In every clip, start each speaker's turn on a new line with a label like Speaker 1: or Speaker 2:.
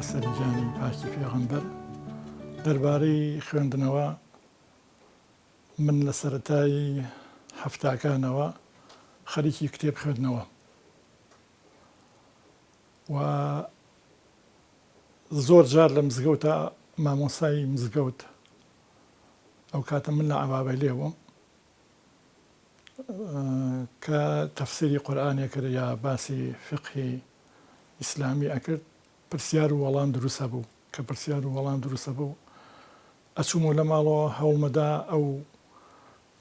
Speaker 1: سەرجانی پاکی پێغەمبەر دەربارەی خوێندنەوە من لە سەرەتای هەفتاکانەوە خەریکی کتێب خوێندنەوە و زۆر جار لە مزگەوتە مامۆسای مزگەوت ئەو کاتە من لە عەبابەیلێ بووم کە تەفسیری قورئانێ کرد یا باسی فقهی ئیسلامی ئەکرد پرسیار و وەڵام دروستە بوو کە پرسیار و وەڵام دروستە بوو ئەچوومەوە لە ماڵەوە هەوڵمەدا ئەو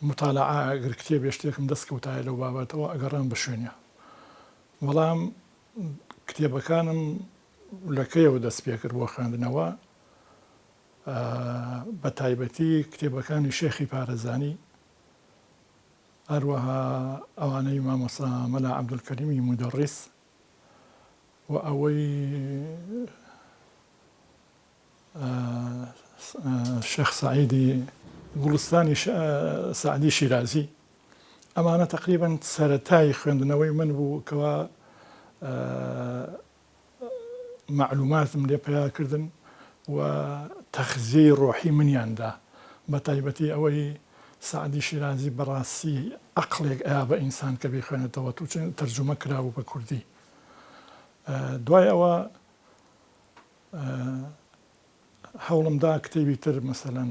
Speaker 1: مطالعە ئەگەر کتێبێ شتێکم دەستکەوتایە لەو بابەتەوە ئەگەڕام بە شوێنێ بەڵام کتێبەکانم لە کەیەوە دەست پێ کرد بۆ خوێندنەوە بە تایبەتی کتێبەکانی شێخی پارەزانی هەروەها ئەوانەی مامۆستا مەلا عەبدولکەریمی مودەڕیس و ئەوەی شێخ سەعیدی گوڵستانی سەعدی شیرازی ئەمانە تەقریبەن سەرەتای خوێندنەوەی من بوو کەوا معلوماتم لێ پەیا کردن و تەخزیەی ڕۆحی منیاندا بە تایبەتی ئەوەی سەعدی شیرازی بەڕاستی عەقڵێک ئەیا بە ئینسان کە بخوێنێتەوە تو تەرجومە کراوە بە کوردی دوای ئەوە هەوڵمدا کتێبی تر مەسەلەن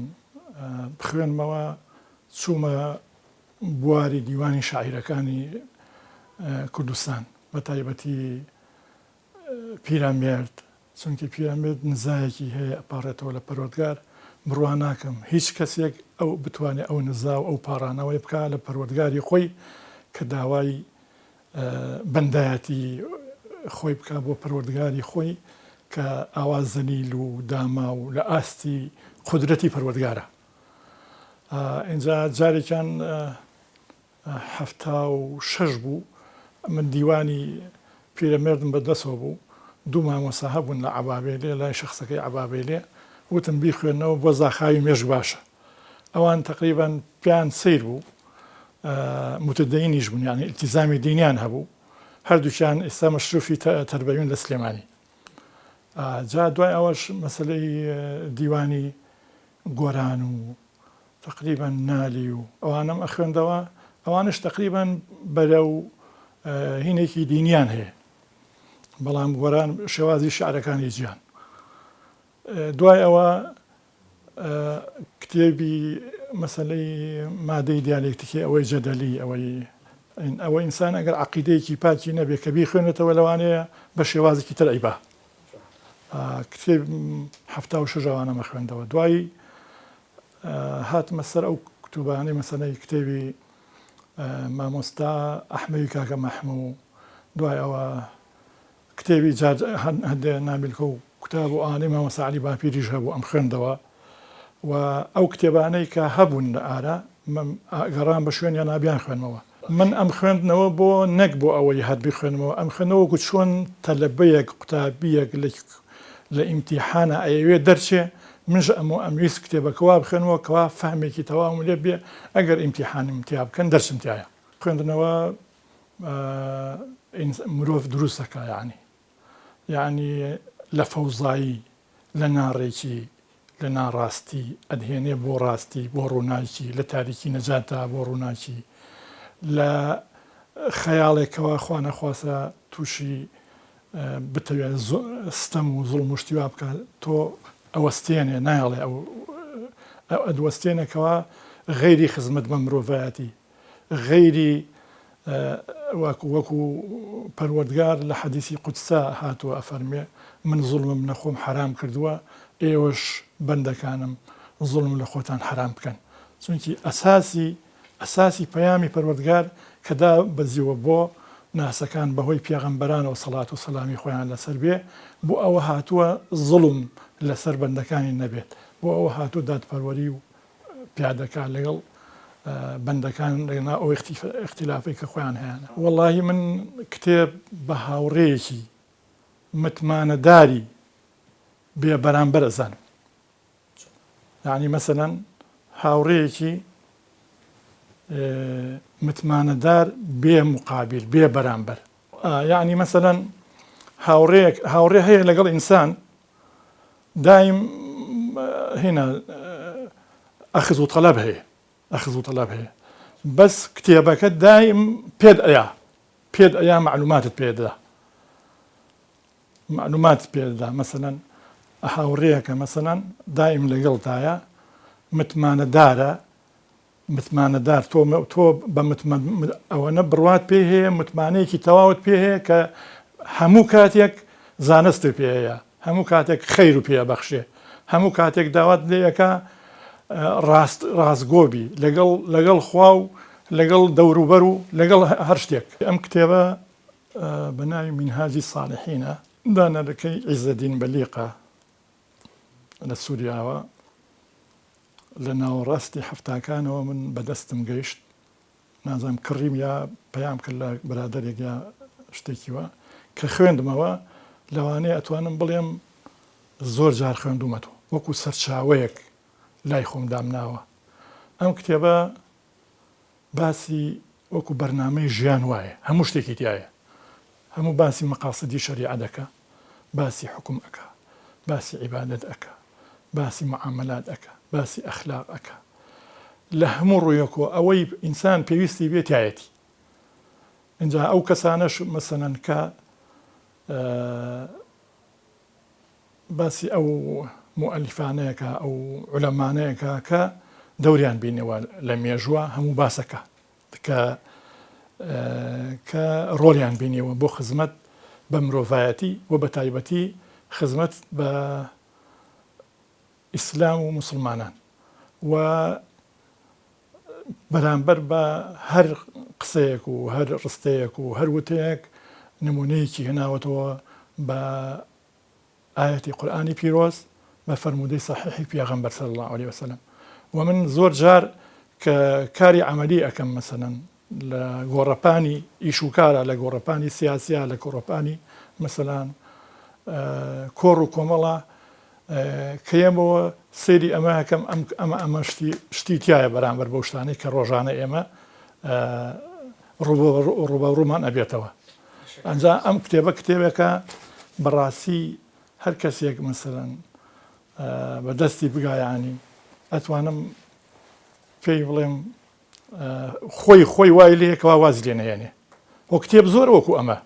Speaker 1: بخوێنمەوە چوومە بواری دیوانی شاعیرەکانی کوردستان بە تایبەتی پیرەمێرد چونکە پیرەمێرد نزایەکی هەیە ئەپارێتەوە لە پەروەردگار بڕوا ناکەم هیچ کەسێک ئەو بتوانێت ئەو نزا و ئەو پاڕانەوەی بکە لە پەروەردگاری خۆی کە داوای بەندایەتی خۆی بکە بۆ پەروەردگاری خۆی کە ئاوا زەلیل و داما و لە ئاستی قودرەتی پەروەردگارە ئینجا جارێکیان 76 بوو من دیوانی پیرەمێردم بەدەستەوە بوو دوو مامۆستا هەبوون لە عەبابەیلێ لای شەخسەکەی عەبابەیلێ وتم بیخوێنەوە بۆ زاخاوی مێژ باشە ئەوان تەقریبەن پیان سیر بوو متدەینیش بوون یعنی ئیلتیزامی دینیان هەبوو هەردووکیان ئێستا مەشروفی تەربەوین لە سلێمانی جا دوای ئەوەش مەسەلەی دیوانی گۆران و تقریبا نالی و ئەوانم ئەخوێندەوە ئەوانش تقریبا بەرەو هینێکی دینیان هەیە بەڵام گۆران شێوازی شعرەکانی جیان دوای ئەوە کتێبی مەسەلەی مادەی دیالێکتیکی ئەوەی جەدەلی ئەوەی ئینسان ئەگەر عەقیدەیەکی پاکی نەبێت کە بیخوێنێتەوە لەوانەیە بە شێوازێکی تر ئەیبا کتێب 76 ئەوانەمە خوێندەوە دوایی هاتمە سەر ئەو کتوبانەی مەسەلەی کتێبی مامۆستا ئەحمەدی کاکە مەحموو دوای ئەوە کتێبی هەندێ نابلکە و کتاب و ئانەی مامۆستا عەلی باپیریش هەبوو ئەم خوێندەوە و ئەو کتێبانەی کە هەبوون لە ئارە گەڕام بە شوێنیان نابیان خوێنمەوە من ئەم خوێندنەوە بۆ نەک بۆ ئەوەی هەر بخوێنمەوە ئەم خوێنەوە وەکو چۆن تەلەبەیەک قوتابیەک لە ئیمتیحانە ئەیەوێ دەرچێ منش ئەمویست کتێبەکەوا بخوێنەوە کەوا فەهمێکی تەواو لێ بێ ئەگەر ئیمتیحانم تیا بکەن دەرسم تایە خوێندنەوە مرۆڤ دروستەکە یعنی لە فەوزایی لە ناڕێکی لە ناڕاستی ئەدهێنێ بۆ ڕاستی بۆ ڕووناکی لە تاریکی نەجاتە بۆ ڕووناکی لە خەیاڵێکەوە خوا نەخواسە تووشی بتەوێت ستەم و زوڵم و شتیوا بکە تۆ ئەوەستێنێ ناڵێ ئەو ئەدوەستێنێکەوە غەیری خزمەت بە مرۆڤایەتی غەیری وەکو پەروەردگار لە حەدیسی قودسا هاتووە ئەفەرمێ من زوڵمم لە خۆم حرام کردووە ئێوەش بەندەکانم زوڵم لە خۆتان حرام بکەن چونکی ئەساسی پەیامی پەروەردگار کەدا بەزیوە بۆ ناسەکان بەهۆی پێغەمبەرانەوە سەڵات و سەلامی خۆیان لەسەر بێ بۆ ئەوە هاتووە زوڵم لەسەر بەندەکانی نەبێت بۆ ئەوە هاتووە دادپەروەری و پیادەکە لەگەڵ بەندەکان لەگەڵ ئەو اختیلافی کە خۆیان هەیەە وەڵاهی من کتێب بە هاوڕێیەکی متمانەداری بێ بەرامبەر ئەزانم یعنی مەسەلەن هاوڕێیەکی متمانەدار بێ مقابل بێ بەرامبەر یعنی مەسەلەن هاوڕێ هەیە لەگەڵ ئینسان دايم هنا أخذ وطلب هي أخذ وطلب هي بس كتابك دايم بيد أيا معلومات بيد معلومات بيد مثلا أحاوريك مثلا دايم لقلتايا متمانە دار تۆ بە ئەوەنە بڕوات پێ هەیە متمانەیەکی تەواوت پێ هەیە کە هەموو کاتێک زانستت پێ هەیە هەموو کاتێک خەیر و پێ بەخشێ هەموو کاتێک داوات لێیەکە ڕاستگۆبی لەگەڵ خوا و لەگەڵ دەوروبەر و لەگەڵ هەر شتێک ئەم کتێبە بە ناوی منهاجی ساڵحینە دانەرەکەی عیزەدین بەلیقە لە سووریاوە لە ناوەڕاستی هەفتاکانەوە من بەدەستم گەیشت نازانم کڕیم یا پەیام کرد لە برادەرێک یا شتێکیوە کە خوێندمەوە لەوانەیە ئەتوانم بڵێم زۆر جار خوێندومەتەوە وەکو سەرچاوەیەک لای خۆم دامناوە ئەم کتێبە باسی وەکو بەرنامەی ژیان وایە هەموو شتێکی تایە هەموو باسی مەقاصدی شەریعە دەکا باسی حکم ئەکا باسی عیبادەت ئەکا باسی معاملات ئەکا باسی ئەخلاق ئەکا لە هەموو ڕوویەکەوە ئەوەی ئینسان پێویستی بێتایەتی اینجا ئەو کەسانەش مەسەلەن کە باسی ئەو مؤەلیفانەیەکە ئەو عولەمانەیەکە کە دەوریان بینەوە لە مێژووە هەموو باسەکە کە ڕۆڵیان بینیەوە بۆ خزمەت بە مرۆڤایەتی و بە تایبەتی خزمەت بە ئیسلام و مسلمانان و بەرامبەر بە هەر قسەیەک و هەر ڕستەیەک و هەر وتەیەک نمونەیەکی هێناوەتەوە بە ئاەتی قورئانی پیرۆز بە فەرموودەی سەحیحی پێغەمبەر صلی الله عليه وسلم و من زۆر جار کە کاری عەمەلی ئەکەم مەسەلەن لە گۆڕەپانی ئیش و کارە لە گۆڕەپانی سیاسیە لە گۆڕەپانی مەسەلەن کۆڕ و کۆمەڵە کەیەمەوە سێری ئەمەکەم ئەمە شتی تایە بەرامبەر بەو شتانەی کە ڕۆژانە ئێمە ڕوبەڕوومان ئەبێتەوە ئەنجا ئەم کتێبەکە بەڕاستی هەر کەسێک مەسەلەن بەدەستی بگایانی ئەتوانم پێی بڵێم خۆی وای لێکەوە وازی لێ نەهێنێ وە کتێب زۆر وەکو ئەمە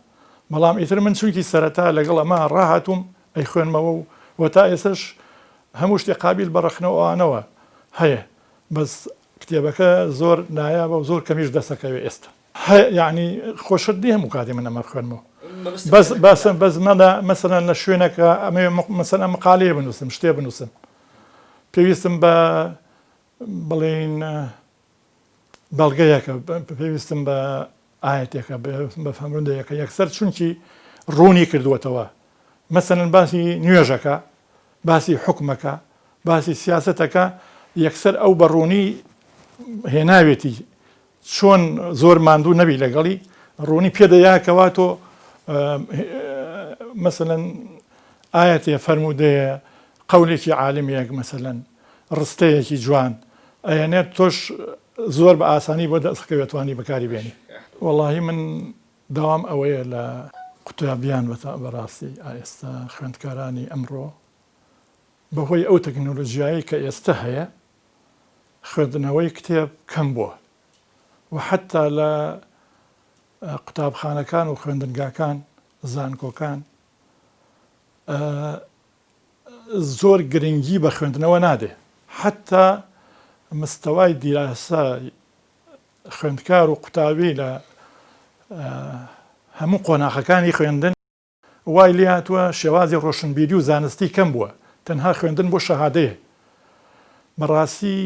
Speaker 1: بەڵام ئیتر من چونکی سەرەتا لەگەڵ ئەمە ڕاهاتوم ئەی خوێنمەوە و تا ئێسش هەموو شتێک قابل بەڕەخنەوەوانەوە هەیە بەس کتێبەکە زۆر نایابە و زۆر کەمیش دەسەکەوێ ئێستا یعنی خۆشت دی هەموو کاتی من ئەمە بخوێنمەوە بەس مەسەلەن لە شوێنەکە ئەمێ مەسەلەن مقالەیە بنووسم شتێ بنووسم پێویستم بە بڵێن بەڵگەیەکە پێویستم بە ئاەتێکە بە فەرموودەیەکە یەکسەر چونکی ڕوونی کردووەتەوە مەسەلەن باسی نوێژەکە باسی حکومەکە باسی سیاسەتەکە یەکسەر ئەو بەڕوونی هێناوێتی چۆن زۆر ماندوو نەبی لەگەڵی ڕوونی پێدەیاکەوە تۆ مەسەلەن ئاەتێ فەرموودەیە قەولێکی عالمیەک مەسەلەن ڕستەیەکی جوان ئەیەنێت تۆش زۆر بە ئاسانی بۆ دەستکەوێتوانی بەکاری بێنی وەڵاهی من داوام ئەوەیە لە قوتابیان بەڕاستی ئێستا خوێندکارانی ئەمڕۆ بەهۆی ئەو تەکنۆلۆژیایی کە ئێستا هەیە خوێندنەوەی کتێب کەم بووە و حتا لە قوتابخانەکان و خوێندنگاکان زانکۆکان زۆر گرنگی بە خوێندنەوە نادێ حتا مستەوای دیراسە خوێندکار و قوتابی لە هەموو قۆناغەکانی خوێندن وای لێ هاتووە شێوازی ڕۆشنبیری و زانستی کەم بووە تەنها خوێندن بۆ شەهادەیە بەڕاستی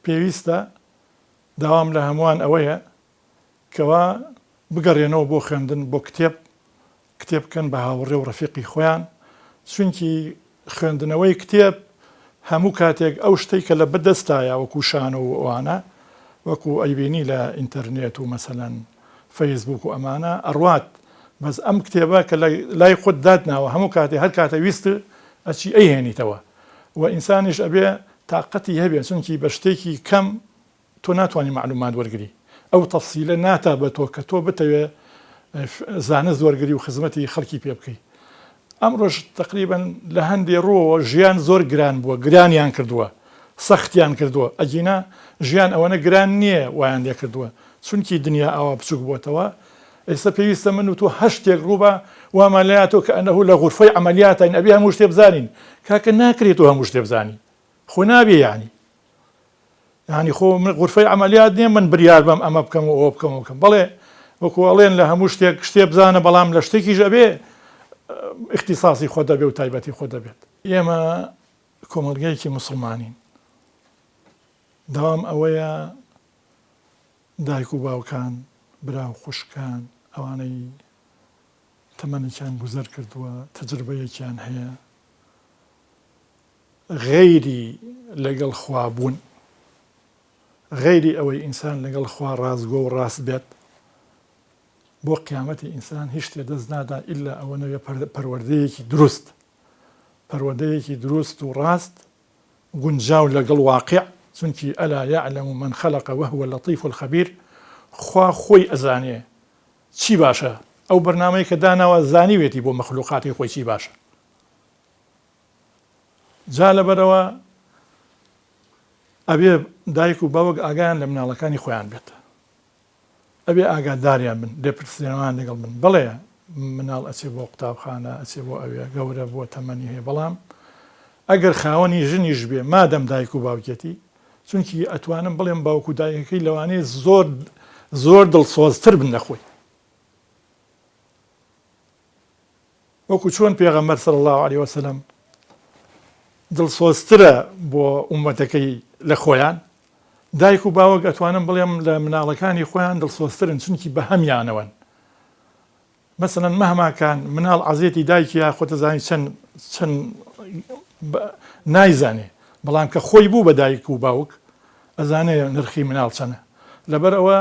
Speaker 1: پێویستە داوام لە هەمووان ئەوەیە کەوا بگەڕێنەوە بۆ خوێندن بۆ کتێب بکەن بە هاوڕێ و ڕەفیقی خۆیان چونکی خوێندنەوەی کتێب هەموو کاتێک ئەو شتێک کە لە بەدەستایە وەکو شان و ئەوانە وەکو ئەیبینی لە ئینتەرنێت و مەسەلەن فەیسبوک و ئەمانە ئەڕوات بەس ئەم کتێبە کە لای خۆت دادناوە هەموو کاتێ هەر کاتە ویست ئەچی ئەیهێنیتەوە و ئینسانیش ئەبێ تااقەتی هەبێ چونکی بە شتێکی کەم تۆ ناتوانانی معلومات وەرگری ئەو تەفسیلە ناتا بە تۆ کە تۆ بتەوێ زانست وەرگری و خزمەتی خەڵکی پێ بکەی ئەمڕۆژ تقریبەن لە هەندێ ڕۆوە ژیان زۆر گران بووە، گرانیان کردووە، سەختیان کردووە. ئەگینا ژیان ئەوەنە گران نییە وایان لێ کردووە، چونکی دنیا ئەوە بچووک بووەتەوە. ئێستا پێویستە من و تۆ هەشتێک ڕووبە وامەلایەتەوە کە ئەنەهوو لە غورفەی عەمەلیاتین ئەبێ هەموو شتێ بزانین. کاکە ناکرێتەوە هەموو شتێ بزانی، خۆ نابێ یعنی خۆ من غورفەی عەمەلیات نییە من بریار بەم ئەمە بکەم و ئەوە بکەم و بکەم. بەڵێ وەکو ئەڵێن لە هەموو شتێ بزانە، بەڵام لە شتێکیش ئەبێ اختصاصی خۆ دەبێ و تایبەتی خۆ دەبێت. ئێمە کۆمەڵگەیەکی موسڵمانین، دەوام ئەوەیە دایک و باوکان، برا و خوشکان، ئەوانەی تەمەنێکیان گوزەر کردووە، تەجربەیەکیان هەیە، غەیری لەگەڵ خوا بوون، غەیری ئەوەی ئینسان لەگەڵ خوا ڕازگۆ و ڕاست بێت، بۆ قیامەتی ئینسان هیچ شتێ دەست نادا ئیلا ئەوەنەوێ پەروەردەیەکی دروست، پەروەردەیەکی دروست و ڕاست گونجاو لەگەڵ واقع، چونکی ئەلا یعلم من خەلق وهو اللطیف الخەبیر. خوا خۆی ئەزانێ چی باشە، ئەو بەرنامەی کە داناوە زانیوێتی بۆ مەخلوقاتی خۆی چی باشە. جا لەبەرەوە ئەبێ دایک و باوک ئاگایان لە مناڵەکانی خۆیان بێت، ئەبێ ئاگاداریان بن، لێپرسێنەوەیان لەگەڵ بن. بڵێ مناڵ ئەچێ بۆ قوتابخانە، ئەچێ بۆ ئەوێ گەورە بۆ تەمەنی هەیە، بەڵام ئەگەر خاوەنی ژنیش بێ مادەم دایک و باوکێتی، چونکی ئەتوانم بڵێم باوک و دایکەکەی لەوانەیە زۆر دڵسۆزتر بن لە خۆی. وەکو چۆن پێغەمبەر صلی الله علیه وسلم دڵسۆزترە بۆ ئومەتەکەی لە خۆیان، دایک و باوک ئەتوانم بڵێم لە مناڵەکانی خۆیان دڵسۆزترن، چونکی بە هەمیانەوەن. مەسەلەن مەهماکان مناڵ عەزیەتی دایکیە خۆتە زانی چەند نایزانێ، بەڵام کە خۆی بوو بە دایک و باوک ئەزانێ نرخی مناڵ چەنە. لەبەر ئەوە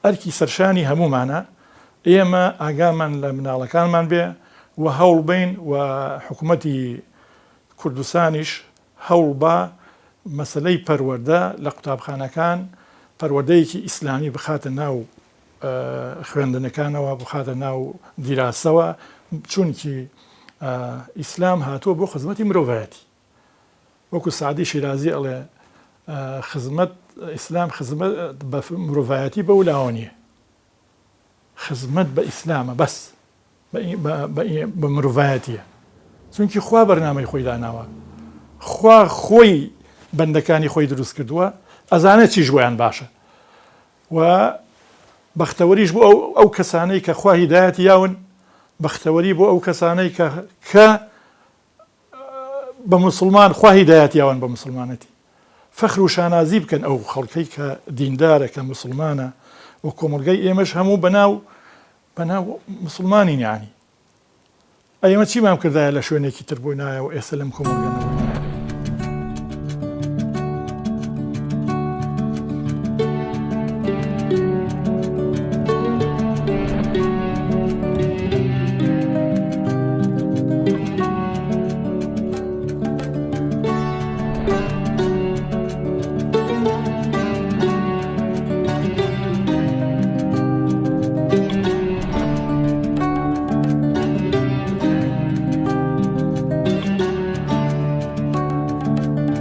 Speaker 1: ئەرکی سەرشانی هەمومانە ئێمە ئاگامان لە مناڵەکانمان بێ و هەوڵ بین و حکوومەتی کوردستانیش هەوڵ بە مەسەلەی پەروەردە لە قوتابخانەکان پەروەردەیەکی ئیسلامی بخاتە ناو خوێندنەکانەوە، بخاتە ناو دیراسەوە، چونکی ئیسلام هاتووە بۆ خزمەتی مرۆڤایەتی. وەکو سعدی شیرازی ئەڵێ خزمەت ئیسلام خزمەت بە مرۆڤایەتی بە ولاوە نییە، خزمەت بە ئیسلامە بەس بە مرۆڤایەتیە، چونکی خوا بەرنامەی خۆی داناوە، خوا خۆی بەندەکانی خۆی دروست کردووە، ئەزانێت چی ژویان باشە و بەختەوەریش بۆ ئەو کەسانەی کە خوا هیدایەتی یاون، بەختەوەری بۆ ئەو کەسانەی کە بە مسلمان خوا هیدایەتی یاون بە مسلمانەتی، فەخر و شانازی بکەن ئەو خەڵکەی کە دیندارە، کە مسلمانە، و کۆمەڵگەی ئێمەش هەموو بەناو مسلمانین. یعنی ئەمە چیمان کردایە لە شوێنێکی تر بووینایە و ئێستا لەم کۆمەڵگەنەوە